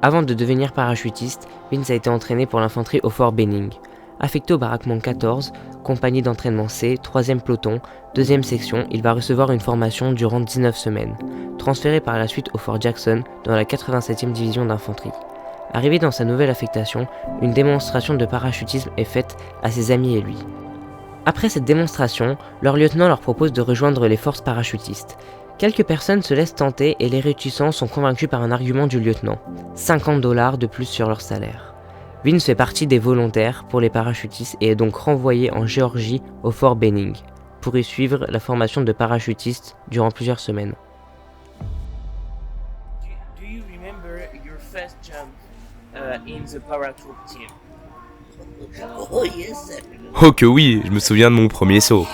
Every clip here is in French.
Avant de devenir parachutiste, Vince a été entraîné pour l'infanterie au fort Benning. Affecté au baraquement 14, compagnie d'entraînement C, 3e peloton, 2e section, il va recevoir une formation durant 19 semaines. Transféré par la suite au fort Jackson dans la 87e division d'infanterie. Arrivé dans sa nouvelle affectation, une démonstration de parachutisme est faite à ses amis et lui. Après cette démonstration, leur lieutenant leur propose de rejoindre les forces parachutistes. Quelques personnes se laissent tenter et les réticents sont convaincus par un argument du lieutenant, $50 de plus sur leur salaire. Vince fait partie des volontaires pour les parachutistes et est donc renvoyé en Géorgie au fort Benning pour y suivre la formation de parachutistes durant plusieurs semaines. Do you remember your first jump in the paratroop team? Oh yes, sir. Oh que oui, je me souviens de mon premier saut.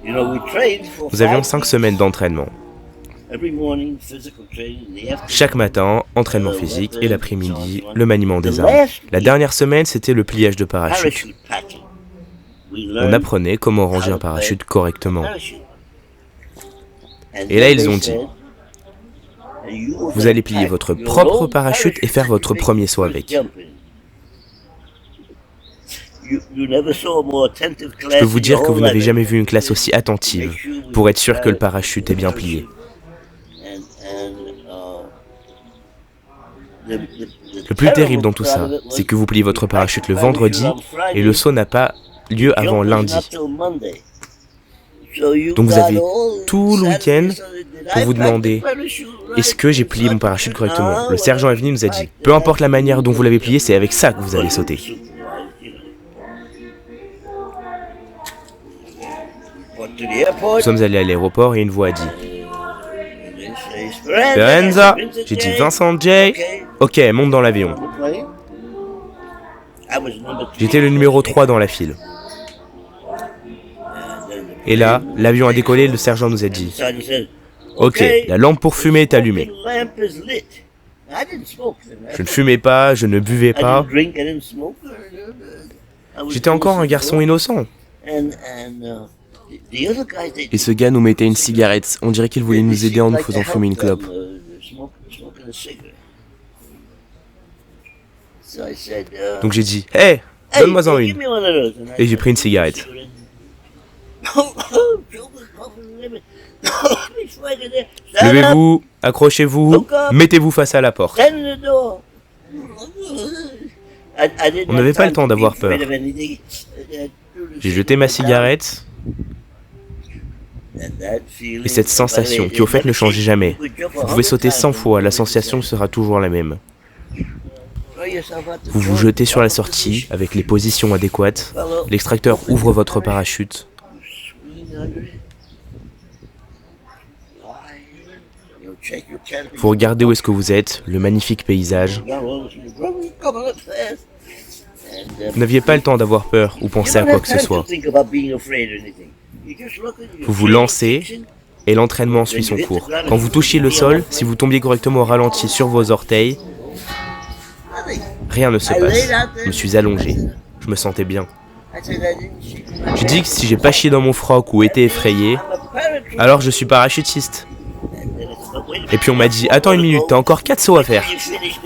You know, we trained for Nous avions 5 5 semaines d'entraînement. Every morning, physical training, in the afternoon. Chaque matin, entraînement physique et l'après-midi, le maniement des armes. La dernière semaine, c'était le pliage de parachute. Parachute packing. We On learned apprenait comment ranger un parachute correctement. parachute. And Et là, then ils they ont dit, said, you vous allez plier votre pack propre your parachute et faire votre make premier your saut first avec. jump in. You never saw a more attentive class Je peux vous in dire your que vous whole n'avez life. jamais vu une classe aussi attentive pour être sûr que le parachute est bien plié. Le plus terrible dans tout ça, c'est que vous pliez votre parachute le vendredi et le saut n'a pas lieu avant lundi. Donc vous avez tout le week-end pour vous demander est-ce que j'ai plié mon parachute correctement. Le sergent est venu et nous a dit peu importe la manière dont vous l'avez plié, c'est avec ça que vous allez sauter. Nous sommes allés à l'aéroport et une voix a dit Speranza. J'ai dit Vincent J. Ok, monte dans l'avion. J'étais le numéro 3 dans la file. Et là, l'avion a décollé et le sergent nous a dit Ok, la lampe pour fumer est allumée. Je ne fumais pas, je ne buvais pas. J'étais encore un garçon innocent. Et ce gars nous mettait une cigarette. On dirait qu'il voulait nous aider en nous faisant fumer une clope. Donc j'ai dit Hey, donne-moi-en une. Et j'ai pris une cigarette. Levez-vous, accrochez-vous, mettez-vous face à la porte. On n'avait pas le temps d'avoir peur. J'ai jeté ma cigarette et cette sensation qui au fait ne changeait jamais. Vous pouvez sauter 100 fois, la sensation sera toujours la même. Vous vous jetez sur la sortie avec les positions adéquates. L'extracteur ouvre votre parachute. Vous regardez où est-ce que vous êtes, le magnifique paysage. Vous n'aviez pas le temps d'avoir peur ou penser à quoi que ce soit. Vous vous lancez et l'entraînement suit son cours. Quand vous touchiez le sol, si vous tombiez correctement au ralenti sur vos orteils, rien ne se passe. Je me suis allongé. Je me sentais bien. J'ai dit que si j'ai pas chié dans mon froc ou été effrayé, alors je suis parachutiste. Et puis on m'a dit, attends une minute, t'as encore 4 sauts à faire.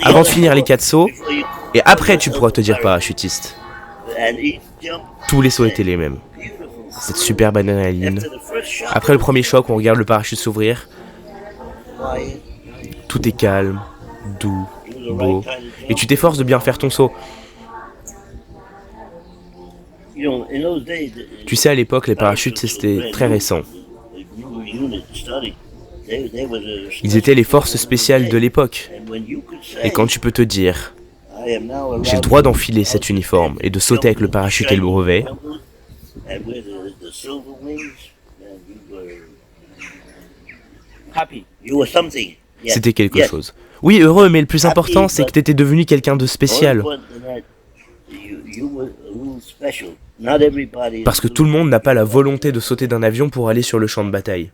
Avant de finir les 4 sauts, et après tu pourras te dire parachutiste. Tous les sauts étaient les mêmes. Cette superbe adrénaline. Après le premier choc, on regarde le parachute s'ouvrir. Tout est calme, doux, beau. Et tu t'efforces de bien faire ton saut. Tu sais, à l'époque, les parachutes, c'était très récent. Ils étaient les forces spéciales de l'époque. Et quand tu peux te dire, j'ai le droit d'enfiler cet uniforme et de sauter avec le parachute et le brevet, c'était quelque chose. Oui, heureux, mais le plus important, c'est que t'étais devenu quelqu'un de spécial. Parce que tout le monde n'a pas la volonté de sauter d'un avion pour aller sur le champ de bataille.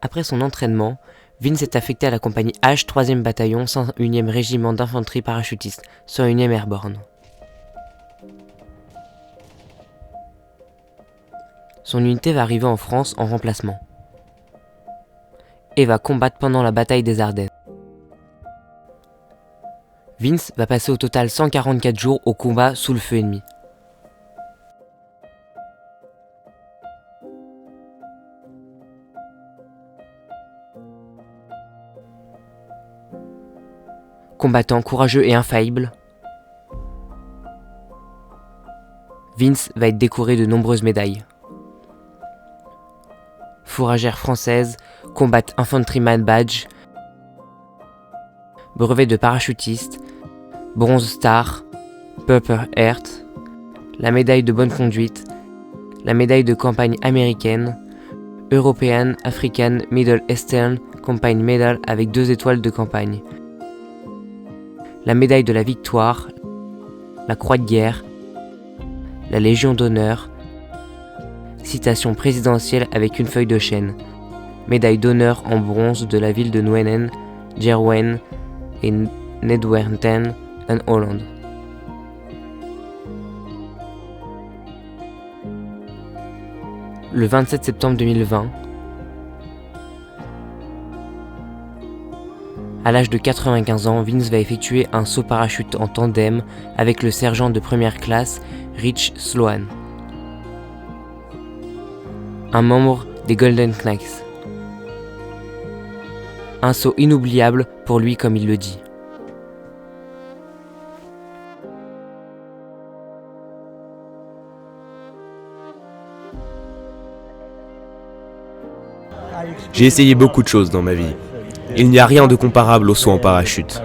Après son entraînement, Vince est affecté à la compagnie H, 3e bataillon, 101e régiment d'infanterie parachutiste, 101e Airborne. Son unité va arriver en France en remplacement et va combattre pendant la bataille des Ardennes. Vince va passer au total 144 jours au combat sous le feu ennemi. Combattant courageux et infaillible, Vince va être décoré de nombreuses médailles. Fourragère française, Combat Infantryman Badge, brevet de parachutiste, Bronze Star, Purple Heart, la médaille de bonne conduite, la médaille de campagne américaine, European African Middle Eastern Campaign Medal avec 2 étoiles de campagne, la médaille de la victoire, la croix de guerre, la Légion d'honneur, citation présidentielle avec une feuille de chêne, médaille d'honneur en bronze de la ville de Nouenen, Jerwen et Nedwerten en Hollande. Le 27 septembre 2020, à l'âge de 95 ans, Vince va effectuer un saut parachute en tandem avec le sergent de première classe Rich Sloan, un membre des Golden Knights. Un saut inoubliable pour lui comme il le dit. J'ai essayé beaucoup de choses dans ma vie. Il n'y a rien de comparable au saut en parachute.